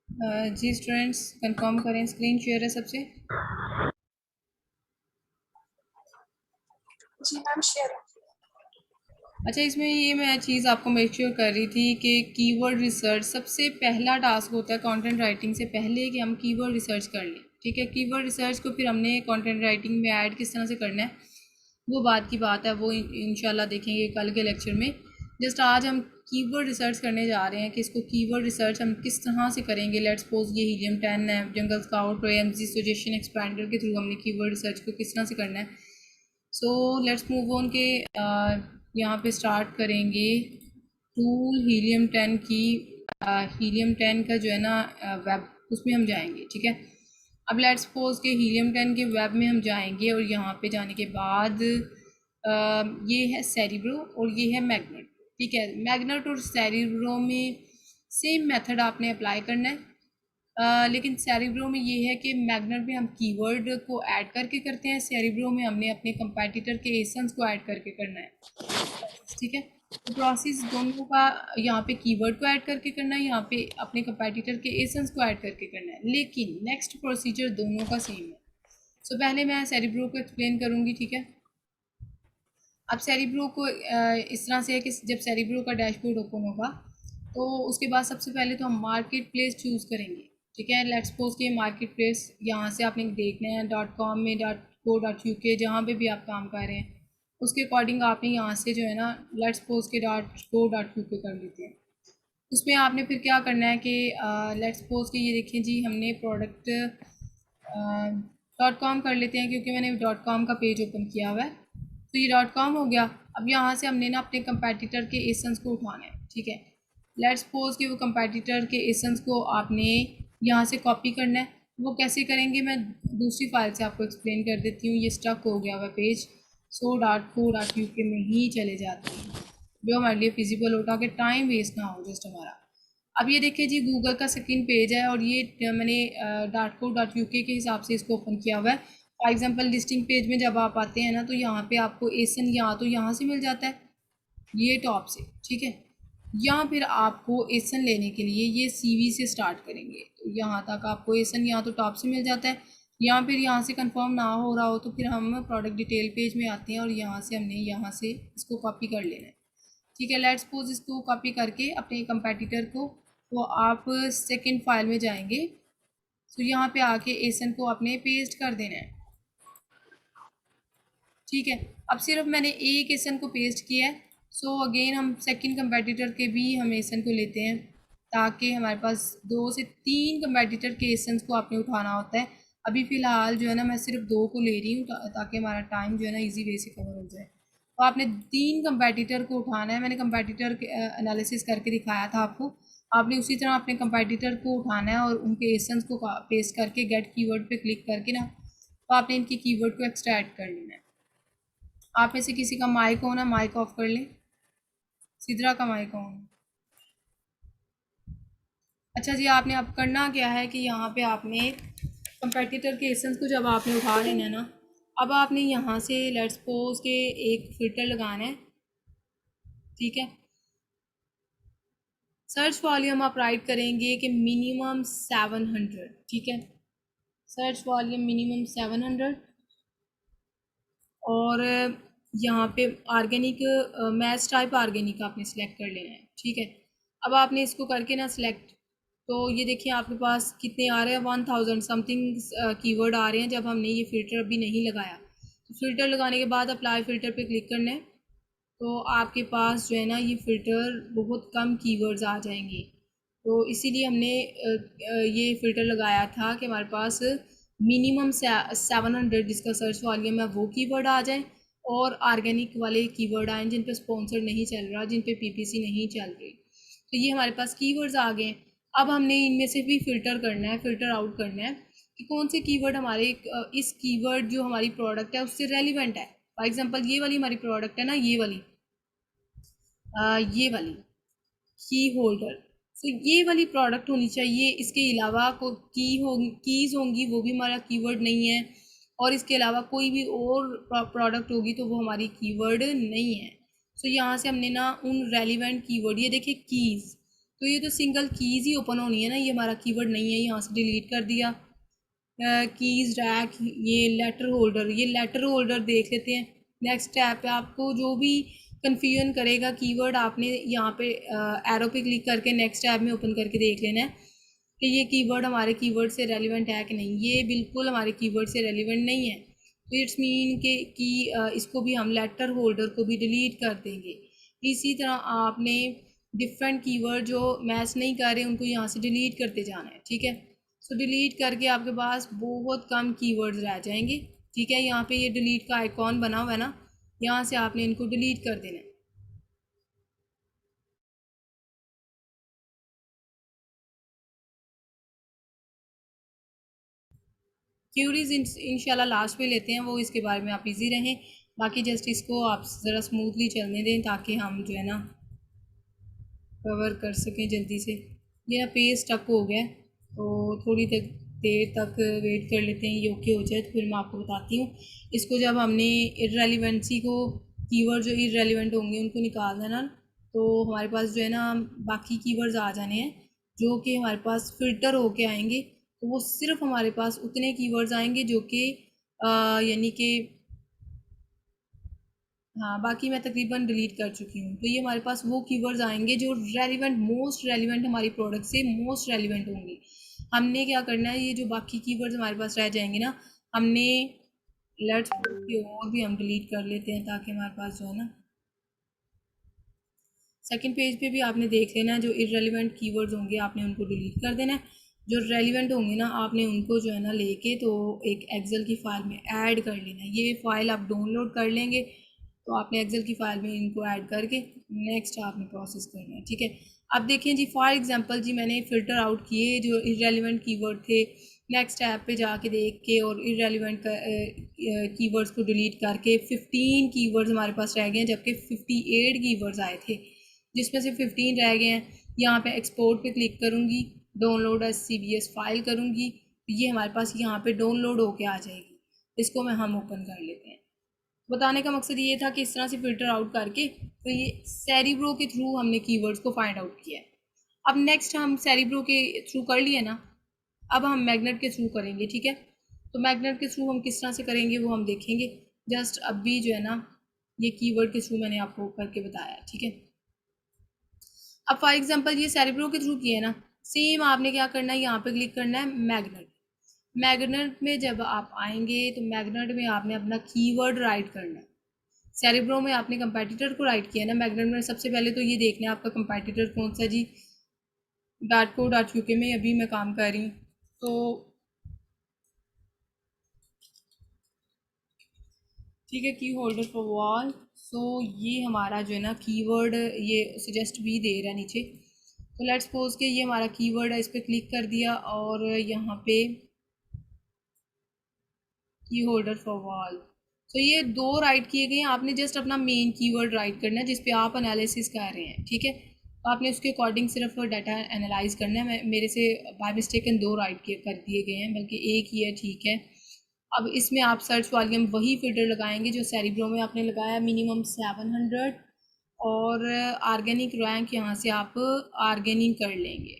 जी students confirm करें, screen share है सबसे। जी मैम शेयर है। अच्छा, इसमें ये मैं चीज़ आपको मेक श्योर कर रही थी कि कीवर्ड रिसर्च सबसे पहला टास्क होता है कंटेंट राइटिंग से पहले, कि हम कीवर्ड रिसर्च कर लें। ठीक है, कीवर्ड रिसर्च को फिर हमने कंटेंट राइटिंग में ऐड किस तरह से करना है वो बात की बात है, वो इंशाल्लाह देखेंगे कल के लेक्चर में। जस्ट आज हम कीवर्ड रिसर्च करने जा रहे हैं कि इसको कीवर्ड रिसर्च हम किस तरह से करेंगे। लेट्स सपोज ये हीलियम 10 है, जंगल स्काउट और एमजी सजेशन एक्सपैंडर के थ्रू हमने कीवर्ड रिसर्च को किस तरह से करना है। सो लेट्स मूव ऑन के यहाँ पे स्टार्ट करेंगे टूल हीलियम 10 की। हीलियम 10 का जो है ना वेब, उसमें हम जाएंगे। ठीक है, अब लेट्स सपोज के हीलियम 10 के वेब में हम जाएंगे और यहाँ पे जाने के बाद ये है सेरिब्रो और ये है मैग्नेट। ठीक है, मैग्नेट और सेरिब्रो में सेम मेथड आपने अप्लाई करना है। लेकिन सेरिब्रो में ये है कि मैग्नेट में हम कीवर्ड को ऐड करके करते हैं, सेरिब्रो में हमने अपने कंपैटिटर के एसेंस को ऐड करके करना है। ठीक है, तो प्रोसेस दोनों का यहाँ पे कीवर्ड को ऐड करके करना है, यहाँ पे अपने कंपैटिटर के एसेंस को ऐड करके करना है, लेकिन नेक्स्ट प्रोसीजर दोनों का सेम है। सो पहले मैं सेरिब्रो को एक्सप्लेन करूँगी। ठीक है, अब सेरिब्रो को इस तरह से है कि जब सेरिब्रो का डैशबोर्ड ओपन होगा तो उसके बाद सबसे पहले तो हम मार्केट प्लेस चूज़ करेंगे। ठीक है, लेट्स सपोज के मार्केट प्लेस यहाँ से आपने देखना है .com में .co.uk जहाँ पे भी आप काम कर रहे हैं उसके अकॉर्डिंग आपने यहाँ से जो है ना लेट्स सपोज के .co.uk कर लेते हैं। उसमें आपने फिर क्या करना है कि लेट्स सपोज के ये देखें जी, हमने प्रोडक्ट .com कर लेते हैं क्योंकि मैंने .com का पेज ओपन किया हुआ है। तो ये .com हो गया। अब यहाँ से हमने ना अपने कंपैटिटर के एसेंस को उठाना है। ठीक है, लेट्स सपोज कि वो कंपैटिटर के एसेंस को आपने यहाँ से कॉपी करना है। वो कैसे करेंगे मैं दूसरी फाइल से आपको एक्सप्लेन कर देती हूँ। ये स्टक हो गया हुआ पेज so.co.uk में ही चले जाते हैं, जो हमारे लिए फिजिबल हो ताकि टाइम वेस्ट ना हो जस्ट हमारा। अब ये देखिए जी, गूगल का सेकंड पेज है और ये मैंने .co.uk के हिसाब से इसको ओपन किया हुआ है। फॉर एग्जांपल लिस्टिंग पेज में जब आप आते हैं ना तो यहाँ पे आपको एसन यहाँ तो यहाँ से मिल जाता है, ये टॉप से। ठीक है, या फिर आपको एसन लेने के लिए ये सीवी से स्टार्ट करेंगे तो यहाँ तक आपको एसन यहाँ तो टॉप से मिल जाता है, या फिर यहाँ से कंफर्म ना हो रहा हो तो फिर हम प्रोडक्ट डिटेल पेज में आते हैं और यहाँ से हमने यहाँ से इसको कॉपी कर लेना है। ठीक है, लेट्स सपोज इसको कॉपी करके अपने कंपैटिटर को तो आप सेकंड फाइल में जाएंगे तो यहाँ पे आके एसन को अपने पेस्ट कर देना है। ठीक है, अब सिर्फ मैंने एक एसन को पेस्ट किया है। सो अगेन हम सेकंड कंपैटिटर के भी हम एसन को लेते हैं ताकि हमारे पास 2 से 3 कंपैटिटर के एसन को आपने उठाना होता है। अभी फ़िलहाल जो है ना मैं सिर्फ 2 को ले रही हूँ ताकि हमारा टाइम जो है ना इजी वे से कवर हो जाए। तो आपने 3 कंपैटिटर को उठाना है। मैंने कंपैटिटर के एनालिसिस करके दिखाया था आपको। आपने उसी तरह अपने कंपैटिटर को उठाना है और उनके एसेंस को पेस्ट करके गेट कीवर्ड पे क्लिक करके ना तो आपने इनके कीवर्ड को एक्सट्रैक्ट कर लेना है। आप में से किसी का माइक ऑन है, माइक ऑफ कर लें। सिद्रा का माइक ऑन। अच्छा जी, आपने अब करना क्या है कि यहाँ पे आपने कंपेटिटर के एसेंस को जब आपने उठा लेना है ना, अब आपने यहाँ से लेट्स सपोज के एक फिल्टर लगाना है। ठीक है, सर्च वॉल्यूम आप राइट करेंगे कि मिनिमम 700। ठीक है, सर्च वॉल्यूम मिनिमम 700 और यहाँ पे ऑर्गेनिक मैच टाइप ऑर्गेनिक आपने सेलेक्ट कर लेना है। ठीक है, अब आपने इसको करके ना सिलेक्ट, तो ये देखिए आपके पास कितने आ रहे हैं 1000 समथिंग कीवर्ड आ रहे हैं जब हमने ये फ़िल्टर अभी नहीं लगाया। तो फ़िल्टर लगाने के बाद अप्लाई फ़िल्टर पे क्लिक करना है तो आपके पास जो है ना ये फ़िल्टर बहुत कम कीवर्ड्स आ जाएंगे। तो इसीलिए हमने ये फ़िल्टर लगाया था कि हमारे पास मिनिमम 700 जिसका सर्च वॉल्यूम है वो कीवर्ड आ जाए और ऑर्गेनिक वाले कीवर्ड आए जिन पे स्पॉन्सर नहीं चल रहा, जिन पे पीपीसी नहीं चल रही। तो ये हमारे पास कीवर्ड्स आ गए। अब हमने इनमें से भी फ़िल्टर करना है, फ़िल्टर आउट करना है कि कौन से कीवर्ड हमारे इस कीवर्ड जो हमारी प्रोडक्ट है उससे रेलिवेंट है। फॉर एग्जांपल ये वाली हमारी प्रोडक्ट है ना, ये वाली की होल्डर। तो ये वाली प्रोडक्ट होनी चाहिए। इसके अलावा को कीज़ होंगी वो भी हमारा कीवर्ड नहीं है, और इसके अलावा कोई भी और प्रोडक्ट होगी तो वो हमारी कीवर्ड नहीं है। सो यहाँ से हमने ना उन रेलिवेंट कीवर्ड, ये देखिए कीज़, तो ये तो सिंगल कीज़ ही ओपन होनी है ना, ये हमारा कीवर्ड नहीं है, यहाँ से डिलीट कर दिया। कीज़ रैक, ये लेटर होल्डर, ये लेटर होल्डर देख लेते हैं। नेक्स्ट टैब पे आपको जो भी कन्फ्यूजन करेगा कीवर्ड, आपने यहाँ पे एरो पे क्लिक करके नेक्स्ट टैब में ओपन करके देख लेना है कि ये कीवर्ड हमारे कीवर्ड से रेलिवेंट है कि नहीं। ये बिल्कुल हमारे कीवर्ड से रेलिवेंट नहीं है, तो इट्स मीन के कि इसको भी हम लेटर होल्डर को भी डिलीट कर देंगे। इसी तरह आपने डिफरेंट कीवर्ड जो मैच नहीं कर रहे उनको यहाँ से डिलीट करते जाना है, ठीक है। सो डिलीट करके आपके पास बहुत कम कीवर्ड्स रह जाएंगे, ठीक है। यहाँ पे ये डिलीट का आइकॉन बना हुआ है ना, यहाँ से आपने इनको डिलीट कर देना है। क्यूरीज इंशाल्लाह लास्ट में लेते हैं, वो इसके बारे में आप इजी रहें। बाकी जस्ट इसको आप ज़रा स्मूथली चलने दें ताकि हम जो है ना कवर कर सकें जल्दी से। ये ना पेज स्टक हो गया है, तो थोड़ी देर तक वेट कर लेते हैं, ये ओके हो जाए तो फिर मैं आपको बताती हूँ। इसको जब हमने इर्रेलिवेंसी को, कीवर्ड जो इर्रेलिवेंट होंगे उनको निकालना है ना, तो हमारे पास जो है ना बाकी कीवर्ड्स आ जाने हैं जो कि हमारे पास फ़िल्टर होके आएंगे। तो वो सिर्फ हमारे पास उतने कीवर्ड्स आएंगे जो कि यानी कि, हाँ बाकी मैं तकरीबन डिलीट कर चुकी हूँ। तो ये हमारे पास वो कीवर्ड्स आएंगे जो रेलिवेंट, मोस्ट रेलिवेंट हमारी प्रोडक्ट से मोस्ट रेलिवेंट होंगे। हमने क्या करना है, ये जो बाकी कीवर्ड्स हमारे पास रह जाएंगे ना, हमने लेट्स की और भी हम डिलीट कर लेते हैं ताकि हमारे पास जो है ना सेकंड पेज पे भी आपने देख लेना है, जो इररेलेवेंट कीवर्ड्स होंगे आपने उनको डिलीट कर देना है। जो रेलिवेंट होंगे ना आपने उनको जो है ना लेके तो एक एक्सेल की फ़ाइल में ऐड कर लेना है। ये फ़ाइल आप डाउनलोड कर लेंगे तो आपने एक्सेल की फ़ाइल में इनको ऐड करके नेक्स्ट आपने प्रोसेस करना है, ठीक है। अब देखें जी, फॉर एग्जांपल जी मैंने फ़िल्टर आउट किए जो इररेलेवेंट कीवर्ड थे, नेक्स्ट ऐप पे जाके देख के और इररेलेवेंट कीवर्ड्स को डिलीट करके 15 कीवर्ड्स हमारे पास रह गए हैं, जबकि 58 कीवर्ड्स आए थे, जिसमें से 15 रह गए हैं। यहाँ पे एक्सपोर्ट पे क्लिक करूँगी, डाउनलोड एज CVS फाइल करूँगी, तो ये हमारे पास यहाँ पे डाउनलोड होके आ जाएगी। इसको मैं हम ओपन कर लेते हैं। बताने का मकसद ये था कि इस तरह से फ़िल्टर आउट करके तो ये सेरिब्रो के थ्रू हमने कीवर्ड्स को फाइंड आउट किया है। अब नेक्स्ट हम सेरिब्रो के थ्रू कर लिए ना, अब हम मैग्नेट के थ्रू करेंगे, ठीक है। तो मैग्नेट के थ्रू हम किस तरह से करेंगे वो हम देखेंगे। जस्ट अभी जो है ना ये कीवर्ड के थ्रू मैंने आपको करके बताया, ठीक है। अब फॉर एग्जांपल ये सेरिब्रो के थ्रू किया है ना, सेम आपने क्या करना है, यहाँ पे क्लिक करना है मैग्नेट। मैग्नेट में जब आप आएंगे तो मैग्नेट में आपने अपना कीवर्ड राइट करना है। सेरिब्रो में आपने कंपैटिटर को राइट किया है ना, मैग्नेट में सबसे पहले तो ये देखना है आपका कंपैटिटर कौन सा जी। .co.uk में अभी मैं काम कर रही हूँ, तो ठीक है, की होल्डर फॉर वॉल। सो ये हमारा जो है ना कीवर्ड ये सजेस्ट भी दे रहा है नीचे। तो लेट्स सपोज के ये हमारा कीवर्ड है, इस पर क्लिक कर दिया और यहाँ पे की होल्डर फॉर वॉल। तो ये दो राइट किए गए हैं, आपने जस्ट अपना मेन कीवर्ड राइट करना है जिस पे आप एनालिसिस कर रहे हैं, ठीक है। तो आपने उसके अकॉर्डिंग सिर्फ डाटा एनालाइज करना है। मेरे से बाय मिस्टेकन दो राइट कर दिए गए हैं, बल्कि एक ही है, ठीक है। अब इसमें आप सर्च वॉल्यूम वही फिल्टर लगाएंगे जो सेरिब्रो में आपने लगाया, मिनिमम 700, और ऑर्गेनिक रैंक यहाँ से आप ऑर्गेनिक कर लेंगे।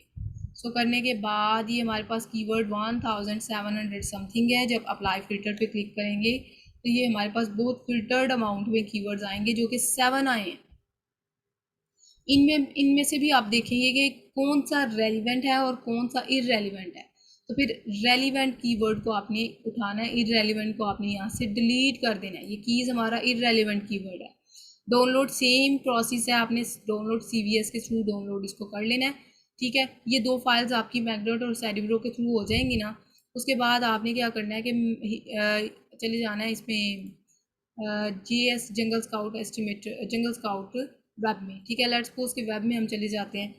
सो करने के बाद ये हमारे पास कीवर्ड 1700 समथिंग है। जब अप्लाई फ़िल्टर पे क्लिक करेंगे तो ये हमारे पास बहुत फिल्टर्ड अमाउंट में कीवर्ड्स आएंगे जो कि 7 आए हैं। इनमें इनमें से भी आप देखेंगे कि कौन सा रेलिवेंट है और कौन सा इररेलिवेंट है। तो फिर रेलिवेंट कीवर्ड को आपने उठाना है, इररेलिवेंट को आपने यहाँ से डिलीट कर देना है। ये कीज़ हमारा इररेलिवेंट कीवर्ड है। डाउनलोड सेम प्रोसेस है, आपने डाउनलोड CVS के थ्रू डाउनलोड इसको कर लेना है, ठीक है। ये दो फाइल्स आपकी मैग्नेट और सेरिब्रो के थ्रू हो जाएंगी ना, उसके बाद आपने क्या करना है कि चले जाना है इसमें GS जंगल स्काउट एस्टिमेट, जंगल स्काउट वेब में, ठीक है। लेट्स सपोज के वेब में हम चले जाते हैं।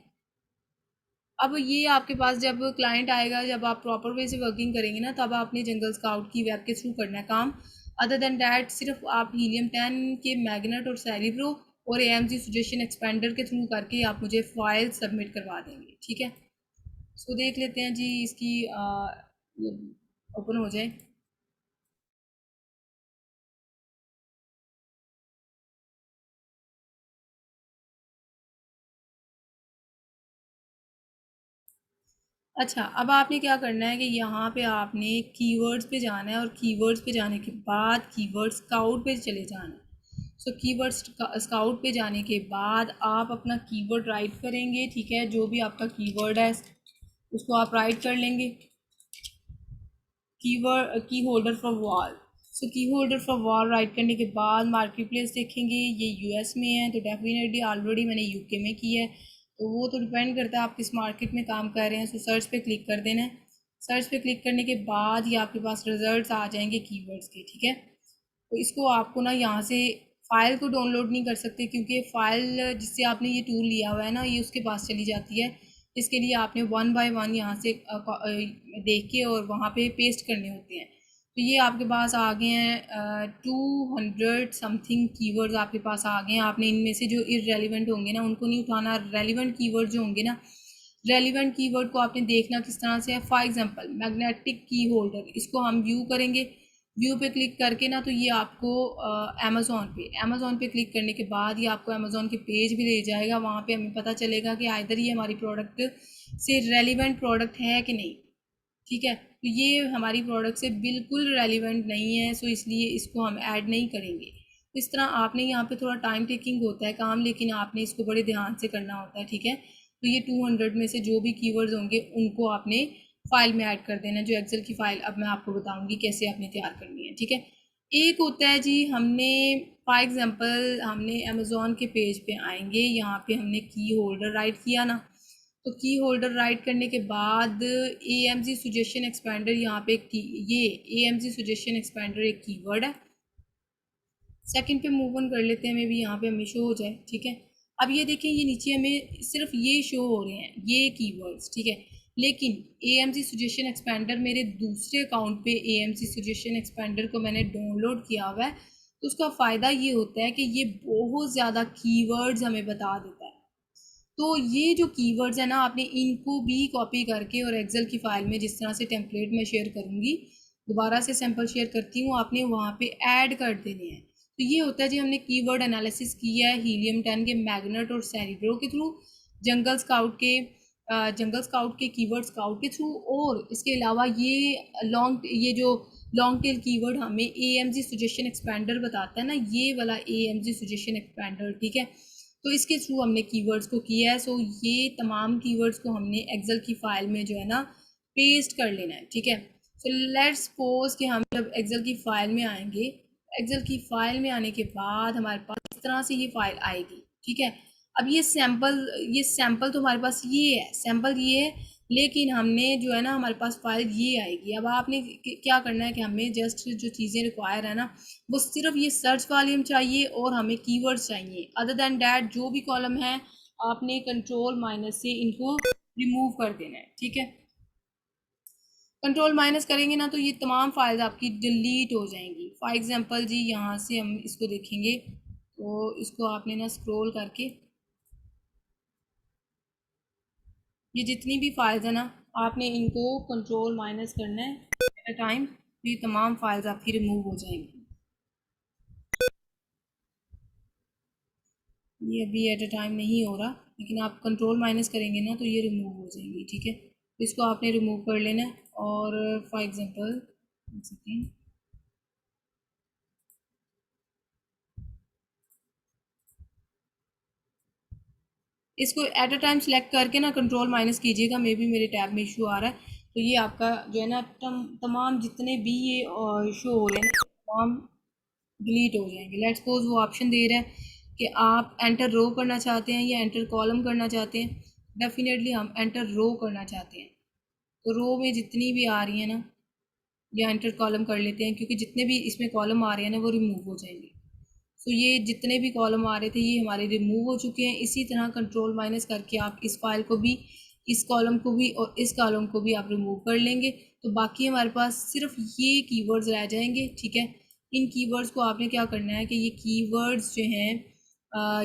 अब ये आपके पास जब क्लाइंट आएगा, जब आप प्रॉपर वे से वर्किंग करेंगे ना, तब आपने जंगल स्काउट की वेब के थ्रू करना है काम। अदर देन डैट सिर्फ आप हीलियम 10 के मैग्नेट और सेरिब्रो और AMG सजेशन एक्सपेंडर के थ्रू करके आप मुझे फाइल सबमिट करवा देंगे, ठीक है। सो देख लेते हैं जी इसकी ओपन हो जाए। अच्छा, अब आपने क्या करना है कि यहाँ पे आपने कीवर्ड्स पे जाना है और कीवर्ड्स पे जाने के बाद कीवर्ड स्काउट पे चले जाना है। सो कीवर्ड स्काउट पे जाने के बाद आप अपना कीवर्ड राइट करेंगे, ठीक है, जो भी आपका कीवर्ड है उसको आप राइट कर लेंगे। कीवर्ड की होल्डर फॉर वॉल, सो की होल्डर फॉर वॉल राइट करने के बाद मार्केट प्लेस देखेंगे, ये यूएस में है तो डेफिनेटली ऑलरेडी मैंने यूके में की है, तो वो तो डिपेंड करता है आप किस मार्केट में काम कर रहे हैं। सो सर्च पे क्लिक कर देना है। सर्च पे क्लिक करने के बाद ये आपके पास रिजल्ट्स आ जाएंगे कीवर्ड्स के, ठीक है। तो इसको आपको ना यहाँ से फ़ाइल को डाउनलोड नहीं कर सकते क्योंकि फ़ाइल जिससे आपने ये टूल लिया हुआ है ना ये उसके पास चली जाती है। इसके लिए आपने वन बाय वन यहाँ से देख के और वहाँ पे पेस्ट करने होते हैं। तो ये आपके पास आ गए हैं 200 समथिंग कीवर्ड्स आपके पास आ गए हैं। आपने इनमें से जो इररेलेवेंट होंगे ना उनको नहीं उठाना, रेलिवेंट कीवर्ड जो होंगे ना, रेलिवेंट कीवर्ड को आपने देखना किस तरह से है। फॉर एग्जांपल मैग्नेटिक की होल्डर, इसको हम व्यू करेंगे। व्यू पे क्लिक करके ना तो ये आपको अमेज़ॉन पे क्लिक करने के बाद ये आपको अमेज़ॉन के पेज भी ले जाएगा। वहाँ पे हमें पता चलेगा कि आइदर ये हमारी प्रोडक्ट से रेलिवेंट प्रोडक्ट है कि नहीं, ठीक है। तो ये हमारी प्रोडक्ट से बिल्कुल रेलिवेंट नहीं है, सो इसलिए इसको हम ऐड नहीं करेंगे। इस तरह आपने यहाँ पे थोड़ा टाइम टेकिंग होता है काम, लेकिन आपने इसको बड़े ध्यान से करना होता है, ठीक है। तो ये 200 में से जो भी कीवर्ड्स होंगे उनको आपने फाइल में ऐड कर देना, जो एक्सेल की फ़ाइल अब मैं आपको बताऊंगी कैसे आपने तैयार करनी है, ठीक है। एक होता है जी, हमने फॉर एग्जांपल हमने अमेज़ॉन के पेज पे आएंगे, यहाँ पे हमने की होल्डर राइट किया ना, तो की होल्डर राइट करने के बाद A M G suggestion expander, यहाँ पे ये A M G suggestion expander एक कीवर्ड है। सेकंड पे मूव ऑन कर लेते हैं, मे भी यहाँ पे हमें शो हो जाए, ठीक है। अब ये देखें, ये नीचे हमें सिर्फ ये शो हो रहे हैं ये कीवर्ड्स, ठीक है। लेकिन A M C suggestion expander मेरे दूसरे अकाउंट पे A M C suggestion expander को मैंने डाउनलोड किया हुआ है, तो उसका फ़ायदा ये होता है कि ये बहुत ज़्यादा कीवर्ड्स हमें बता देता है। तो ये जो कीवर्ड्स है ना, आपने इनको भी कॉपी करके और एक्सेल की फ़ाइल में जिस तरह से टेम्पलेट में शेयर करूँगी, दोबारा से सैम्पल शेयर करती हूँ, आपने वहाँ पे ऐड कर देने हैं। तो ये होता है जी, हमने कीवर्ड एनालिसिस किया है हीलियम 10 के मैग्नेट और सेरिब्रो के थ्रू, जंगल स्काउट के कीवर्ड स्काउट के थ्रू, और इसके अलावा ये जो लॉन्ग टेल कीवर्ड हमें A M G suggestion expander बताता है ना, ये वाला A M G suggestion expander, ठीक है। तो इसके थ्रू हमने कीवर्ड्स को किया है। सो ये तमाम कीवर्ड्स को हमने एक्सेल की फ़ाइल में जो है ना पेस्ट कर लेना है, ठीक है। सो लेट्स सपोज कि हम जब एक्सेल की फ़ाइल में आएंगे, एक्सेल की फ़ाइल में आने के बाद हमारे पास इस तरह से ये फ़ाइल आएगी, ठीक है। अब ये सैम्पल तो हमारे पास ये है, सैम्पल ये है, लेकिन हमने जो है ना हमारे पास फाइल ये आएगी। अब आपने क्या करना है कि हमें जस्ट जो चीज़ें रिक्वायर है ना, वो सिर्फ ये सर्च वॉल्यूम चाहिए और हमें कीवर्ड्स चाहिए। अदर देन डैट जो भी कॉलम है आपने कंट्रोल माइनस से इनको रिमूव कर देना है, ठीक है। कंट्रोल माइनस करेंगे ना तो ये तमाम फाइल्स आपकी डिलीट हो जाएंगी। फॉर एग्जांपल जी, यहाँ से हम इसको देखेंगे, तो इसको आपने ना स्क्रॉल करके ये जितनी भी फाइल्स है ना, आपने इनको कंट्रोल माइनस करना है एट अ टाइम, तो ये तमाम फाइल्स आपकी रिमूव हो जाएंगी। ये अभी एट अ टाइम नहीं हो रहा, लेकिन आप कंट्रोल माइनस करेंगे ना तो ये रिमूव हो जाएंगी, ठीक है। तो इसको आपने रिमूव कर लेना है। और फॉर एग्जांपल सेकेंड, इसको एट अ टाइम सेलेक्ट करके ना कंट्रोल माइनस कीजिएगा, मे बी मेरे टैब में इशू आ रहा है। तो ये आपका जो है ना तमाम जितने भी ये शो हो रहे हैं तमाम डिलीट हो जाएंगे। लेट्स सपोज वो ऑप्शन दे रहा है कि आप एंटर रो करना चाहते हैं या एंटर कॉलम करना चाहते हैं। डेफिनेटली हम एंटर रो करना चाहते हैं, तो रो में जितनी भी आ रही है ना, या एंटर कॉलम कर लेते हैं, क्योंकि जितने भी इसमें कॉलम आ रहे हैं ना वो रिमूव हो जाएंगे। तो ये जितने भी कॉलम आ रहे थे ये हमारे रिमूव हो चुके हैं। इसी तरह कंट्रोल माइनस करके आप इस फाइल को भी, इस कॉलम को भी और इस कॉलम को भी आप रिमूव कर लेंगे, तो बाकी हमारे पास सिर्फ ये कीवर्ड्स रह जाएंगे, ठीक है। इन कीवर्ड्स को आपने क्या करना है कि ये कीवर्ड्स जो हैं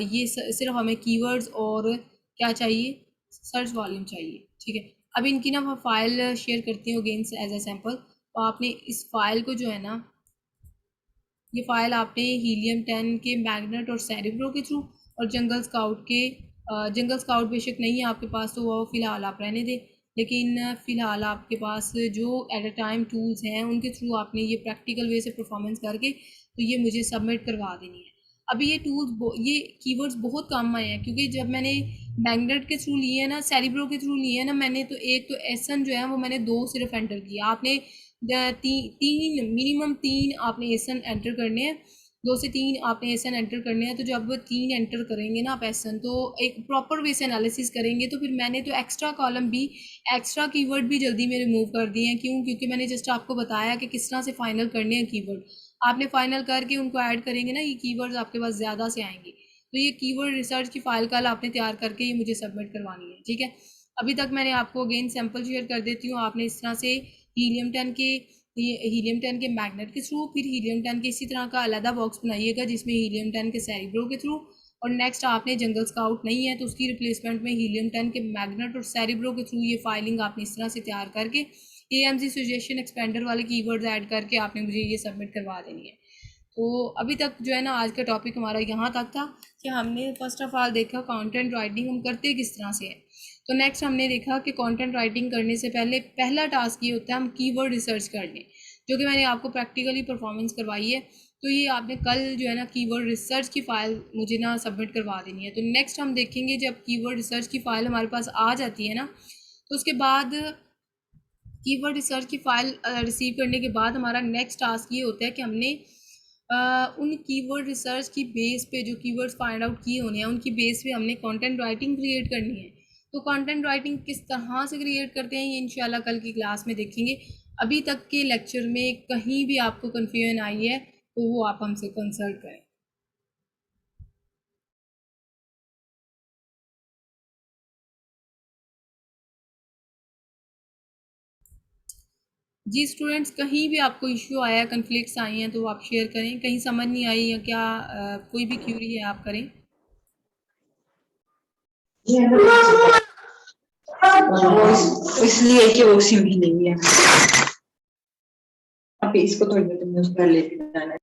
ये सिर्फ हमें कीवर्ड्स और क्या चाहिए, सर्च वॉल्यूम चाहिए, ठीक है। अब इनकी ना मैं फ़ाइल शेयर करती हूँ अगेंस्ट एज ए सैम्पल। तो आपने इस फाइल को जो है ना, ये फाइल आपने हीलियम 10 के मैग्नेट और सेरिब्रो के थ्रू और जंगल स्काउट बेशक नहीं है आपके पास तो वो फ़िलहाल आप रहने दें। लेकिन फ़िलहाल आपके पास जो एट अ टाइम टूल्स हैं उनके थ्रू आपने ये प्रैक्टिकल वे से परफॉर्मेंस करके तो ये मुझे सबमिट करवा देनी है। अभी ये ये कीवर्ड्स बहुत काम आए हैं, क्योंकि जब मैंने मैग्नेट के थ्रू लिए हैं ना, सेरिब्रो के थ्रू लिए हैं ना, मैंने तो एक तो एसन जो है वो मैंने 2 सिर्फ एंटर किया। आपने तीन मिनिमम 3 आपने एसन एंटर करने हैं, 2 से 3 आपने एसन एंटर करने हैं। तो जब 3 एंटर करेंगे ना आप एसन, तो एक प्रॉपर वे से एनालिसिस करेंगे। तो फिर मैंने तो एक्स्ट्रा कॉलम भी, एक्स्ट्रा कीवर्ड भी जल्दी में रिमूव कर दिए हैं। क्यों? क्योंकि मैंने जस्ट आपको बताया कि किस तरह से फाइनल करने हैं कीवर्ड। आपने फाइनल करके उनको ऐड करेंगे ना, ये कीवर्ड्स आपके पास ज़्यादा से आएंगे। तो ये कीवर्ड रिसर्च की फाइल कल आपने तैयार करके ये मुझे सबमिट करवानी है, ठीक है। अभी तक मैंने आपको अगेन सैम्पल शेयर कर देती हूँ। आपने इस तरह से हीलियम 10 के मैग्नेट के थ्रू, फिर हीलियम 10 के इसी तरह का अलग बॉक्स बनाइएगा जिसमें हीलियम 10 के सेरिब्रो के थ्रू, और नेक्स्ट आपने जंगल स्काउट नहीं है तो उसकी रिप्लेसमेंट में हीलियम 10 के मैग्नेट और सेरिब्रो के थ्रू ये फाइलिंग आपने इस तरह से तैयार करके AMG सजेशन एक्सपेंडर वाले कीवर्ड्स ऐड करके आपने मुझे ये सबमिट करवा देनी है। तो अभी तक जो है ना आज का टॉपिक हमारा यहाँ तक था कि हमने फर्स्ट ऑफ ऑल देखा कंटेंट राइटिंग हम करते किस तरह से है। तो नेक्स्ट हमने देखा कि कंटेंट राइटिंग करने से पहले पहला टास्क ये होता है हम कीवर्ड रिसर्च कर लें, जो कि मैंने आपको प्रैक्टिकली परफॉर्मेंस करवाई है। तो ये आपने कल जो है ना कीवर्ड रिसर्च की फ़ाइल मुझे ना सबमिट करवा देनी है। तो नेक्स्ट हम देखेंगे जब कीवर्ड रिसर्च की फ़ाइल हमारे पास आ जाती है ना, तो उसके बाद कीवर्ड रिसर्च की फ़ाइल रिसीव करने के बाद हमारा नेक्स्ट टास्क ये होता है कि हमने उन कीवर्ड रिसर्च की बेस पे जो कीवर्ड्स फाइंड आउट किए होने हैं उनकी बेस पे हमने कंटेंट राइटिंग क्रिएट करनी है। तो कंटेंट राइटिंग किस तरह से क्रिएट करते हैं ये इंशाल्लाह कल की क्लास में देखेंगे। अभी तक के लेक्चर में कहीं भी आपको कन्फ्यूजन आई है तो वो आप हमसे कंसल्ट करें। जी स्टूडेंट्स, कहीं भी आपको इश्यू आया है, कन्फ्लिक्ट्स आई हैं तो वो आप शेयर करें। कहीं समझ नहीं आई या क्या कोई भी क्यूरी है आप करें। इसलिए कि वो सिम ही नहीं है। अभी इसको थोड़ी देर में उसमें लेके जाना है।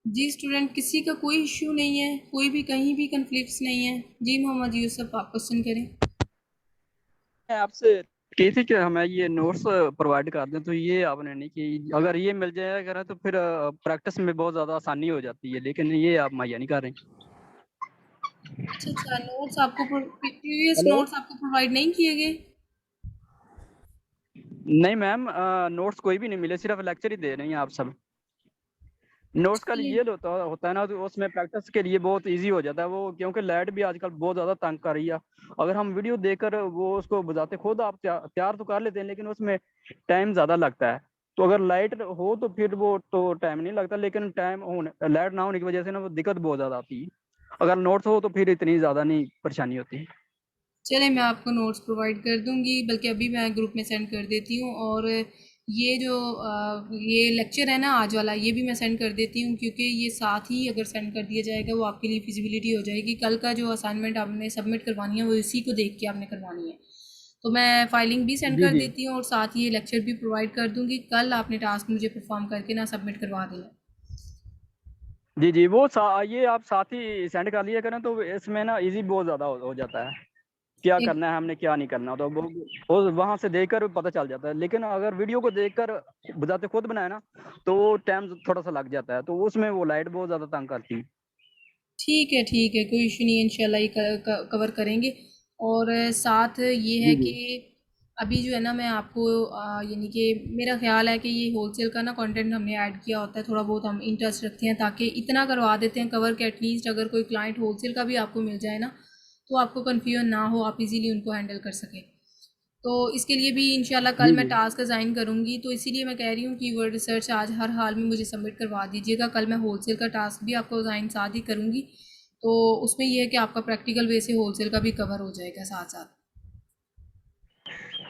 जी स्टूडेंट, किसी का कोई इश्यू नहीं है, कोई भी कहीं भी कन्फ्लिक्ट्स नहीं है। जी मोहम्मद यूसुफ, आप क्वेश्चन करें। मैं आपसे की थी कि हमें ये नोट्स प्रोवाइड कर दें, तो ये आपने नहीं की। अगर ये मिल जाया करें तो फिर प्रैक्टिस में बहुत ज़्यादा आसानी हो जाती है, लेकिन ये आप मुहैया नहीं कर रहे। अच्छा अच्छा, नोट्स आपको प्रीवियस हेलो। नोट्स आपको प्रोवाइड नहीं किए गए? नहीं मैम, नोट्स कोई भी नहीं मिले, सिर्फ लेक्चर ही दे रही हैं आप सब। नोट्स का चलिए, ये होता है ना, तो उसमें प्रैक्टिस के लिए बहुत इजी हो जाता है वो, क्योंकि लाइट भी आजकल बहुत ज़्यादा तंग कर रही है। अगर हम वीडियो देखकर वो उसको बजाते खुद आप तैयार तो कर लेते हैं, लेकिन उसमें टाइम ज़्यादा लगता है। तो अगर लाइट हो तो फिर वो तो टाइम नहीं लगता, लेकिन टाइम होने लाइट ना होने की वजह से ना वो दिक्कत बहुत ज़्यादा आती है। अगर नोट्स हो तो फिर इतनी ज़्यादा नहीं परेशानी होती। चले मैं आपको नोट्स प्रोवाइड कर दूंगी, बल्कि अभी मैं ग्रुप में सेंड कर देती हूँ। और ये जो ये लेक्चर है ना आज वाला, ये भी मैं सेंड कर देती हूँ, क्योंकि ये साथ ही अगर सेंड कर दिया जाएगा वो आपके लिए फिजिबिलिटी हो जाएगी। कल का जो असाइनमेंट आपने सबमिट करवानी है वो इसी को देख के आपने करवानी है। तो मैं फाइलिंग भी सेंड जी कर जी देती हूँ और साथ ही ये लेक्चर भी प्रोवाइड कर दूँगी। कल आपने टास्क मुझे परफॉर्म करके ना सबमिट करवा देना। जी जी, ये आप साथ ही सेंड कर लिया करें, तो इसमें ना इजी बहुत ज़्यादा हो जाता है क्या एक करना है हमने क्या नहीं करना, तो वो वहां से देखकर पता चल जाता है। लेकिन अगर वीडियो को देखकर बजाते खुद बनाए ना, तो वो टाइम थोड़ा सा लग जाता है, तो उसमें वो लाइट बहुत ज्यादा तंग करती है। ठीक है, कोई इशू नहीं है, इंशाल्लाह ये कवर करेंगे। और साथ ये है जी जी कि अभी जो है ना मैं आपको यानी कि मेरा ख्याल है कि ये होलसेल का ना कंटेंट हमने ऐड किया होता है, थोड़ा बहुत हम इंटरेस्ट रखते हैं, ताकि इतना करवा देते हैं कवर कि एटलीस्ट अगर कोई क्लाइंट होलसेल का भी आपको मिल जाए ना, तो आपको कन्फ्यूजन ना हो, आप इजीली उनको हैंडल कर सकें। तो इसके लिए भी इंशाल्लाह कल जी मैं जी टास्क असाइन करूँगी। तो इसीलिए मैं कह रही हूँ कि वर्ड रिसर्च आज हर हाल में मुझे सबमिट करवा दीजिएगा। कल मैं होलसेल का टास्क भी आपको असाइन साथ ही करूँगी। तो उसमें ये है कि आपका प्रैक्टिकल वे से होलसेल का भी कवर हो जाएगा साथ साथ।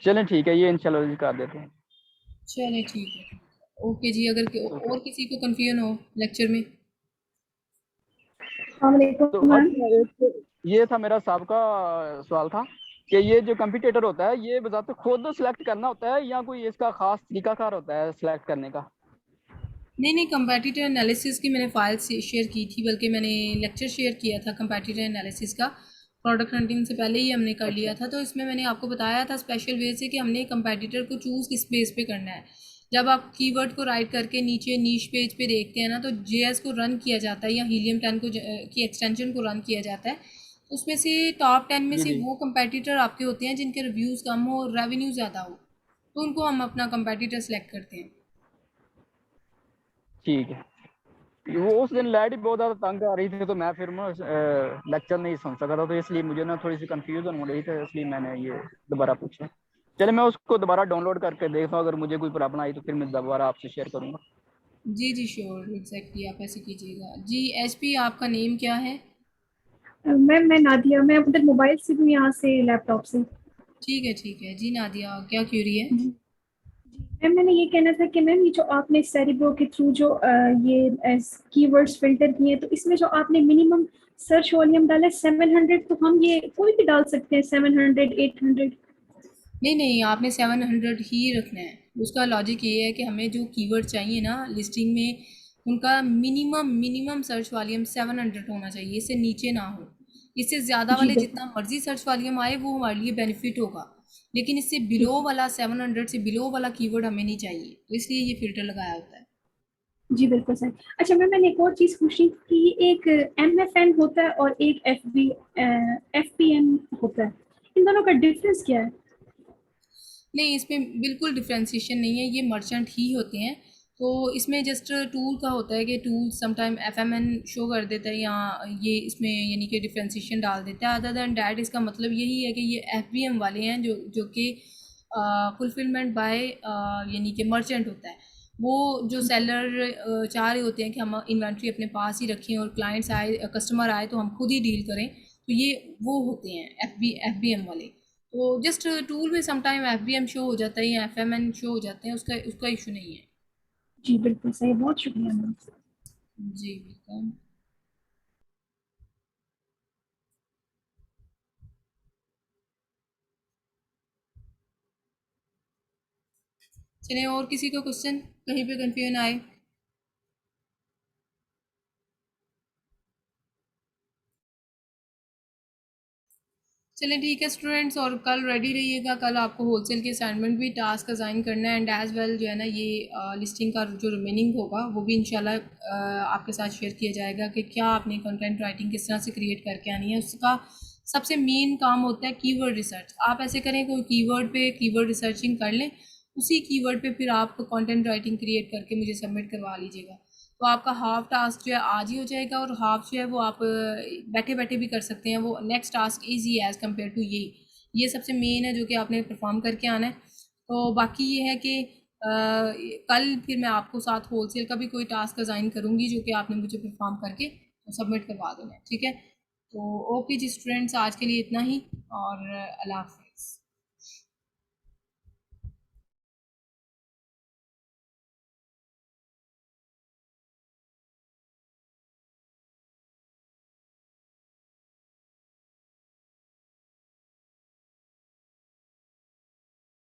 चलें, ठीक है, ये इंशाल्लाह जी कर देते हैं। चलें ठीक है। ओके जी, अगर और किसी को कन्फ्यूजन हो लेक्चर में। तो अच्छा, ये था मेरा सबका सवाल था कि ये जो कंपटीटर होता है ये बजाते खुद सेलेक्ट करना होता है या कोई इसका खास तरीकाकार होता है सेलेक्ट करने का। नहीं, कंपैटिटर एनालिसिस की मैंने फ़ाइल शेयर की थी, बल्कि मैंने लेक्चर शेयर किया था कंपैटिटर एनालिसिस का। प्रोडक्ट हंटिंग से पहले ही हमने कर लिया अच्छा। था, तो इसमें मैंने आपको बताया था स्पेशल वे से कि हमने कंपैटिटर को चूज़ किस बेस पे करना है। जब आप कीवर्ड को राइट करके नीचे नीश पेज पे देखते हैं ना, तो जेएस को रन किया जाता है या हीलियम 10 को की एक्सटेंशन को रन किया जाता है। उसमें से टॉप 10 में जी से जी। वो कंपैटिटर आपके होते हैं जिनके रिव्यूज़ कम हो और रेवेन्यू ज़्यादा हो, तो उनको हम अपना कंपैटिटर सेलेक्ट करते हैं। ठीक है। वो उस दिन लाइट ही बहुत ज़्यादा तंग आ रही थी, तो मैं फिर लेक्चर नहीं सुन सका था, तो इसलिए मुझे ना थोड़ी सी कंफ्यूजन हो रही थी, इसलिए मैंने ये दोबारा पूछा। चले, मैं उसको दोबारा डाउनलोड करके देखता हूँ, अगर मुझे कोई प्रॉब्लम आई तो फिर मैं दोबारा आपसे शेयर करूँगा। जी, जी, श्योर, एग्ज़ैक्टली आप ऐसे कीजिएगा। जी, एचपी आपका नेम क्या है? मैम मैं नादिया, मैं उधर मोबाइल से भी, यहाँ से लैपटॉप से। ठीक है, ठीक है। जी, नादिया, क्या क्यूरी है? जी। मैम मैंने ये कहना था कि मैम ये जो आपने सेरिब्रो के थ्रू जो ये कीवर्ड्स फिल्टर किए, तो इसमें जो आपने मिनिमम सर्च वॉल्यूम डाला है 700, तो हम ये कोई भी डाल सकते हैं 700 800? नहीं, नहीं, आपने 700 ही रखना है। उसका लॉजिक ये है कि हमें जो कीवर्ड चाहिए ना लिस्टिंग में, उनका मिनिमम मिनिमम सर्च वॉल्यूम 700 होना चाहिए, इससे नीचे ना हो। इससे ज़्यादा जी वाले बिल्कुल। जितना मर्ज़ी सर्च वॉल्यूम आए वो हमारे लिए बेनिफिट होगा, लेकिन इससे बिलो वाला 700 से बिलो वाला कीवर्ड हमें नहीं चाहिए, तो इसलिए ये फ़िल्टर लगाया होता है। जी बिल्कुल सर। अच्छा मैम, मैंने एक और चीज़ पूछी कि एक MFN होता है और एक FBN होता है, इन दोनों का डिफरेंस क्या है? नहीं, इसमें बिल्कुल डिफरेंशिएशन नहीं है, ये मर्चेंट ही होते हैं। तो इसमें जस्ट टूल का होता है कि टूल समटाइम एफएमएन शो कर देता है या ये इसमें यानी कि डिफरेंशिएशन डाल देता है। अदर दैन डैट इसका मतलब यही है कि ये एफबीएम वाले हैं जो कि फुलफिलमेंट बाय यानी कि मर्चेंट होता है। वो जो सेलर चाह रहे होते हैं कि हम इन्वेंट्री अपने पास ही रखें और क्लाइंट्स आए, कस्टमर आए तो हम खुद ही डील करें, तो ये वो होते हैं एफबीएम वाले। तो जस्ट टूल में समटाइम एफबीएम शो हो जाता है या एफएमएन शो हो जाते हैं, उसका उसका इशू नहीं है। जी बिल्कुल सही, बहुत शुक्रिया मैम। जी, वेलकम। चलिए, और किसी का क्वेश्चन कहीं पे कंफ्यूजन आए? चलिए ठीक है स्टूडेंट्स, और कल रेडी रहिएगा। कल आपको होलसेल के असाइनमेंट भी टास्क असाइन करना है, एंड एज वेल जो है ना ये लिस्टिंग का जो रिमेनिंग होगा वो भी इंशाल्लाह आपके साथ शेयर किया जाएगा कि क्या आपने कंटेंट राइटिंग किस तरह से क्रिएट करके आनी है। उसका सबसे मेन काम होता है कीवर्ड रिसर्च। आप ऐसे करें, कोई कीवर्ड पे कीवर्ड रिसर्चिंग कर लें, उसी कीवर्ड पे फिर आप कंटेंट राइटिंग क्रिएट करके मुझे सबमिट करवा लीजिएगा। तो आपका हाफ टास्क जो है आज ही हो जाएगा, और हाफ जो है वो आप बैठे बैठे भी कर सकते हैं। वो नेक्स्ट टास्क इजी है एज़ कम्पेयर टू ये सबसे मेन है जो कि आपने परफॉर्म करके आना है। तो बाकी ये है कि कल फिर मैं आपको साथ होलसेल का भी कोई टास्क असाइन करूँगी जो कि आपने मुझे परफॉर्म करके तो सबमिट करवा देना है, ठीक है? तो ओके जी स्टूडेंट्स, आज के लिए इतना ही, और अल्लाह हाफ़िज़।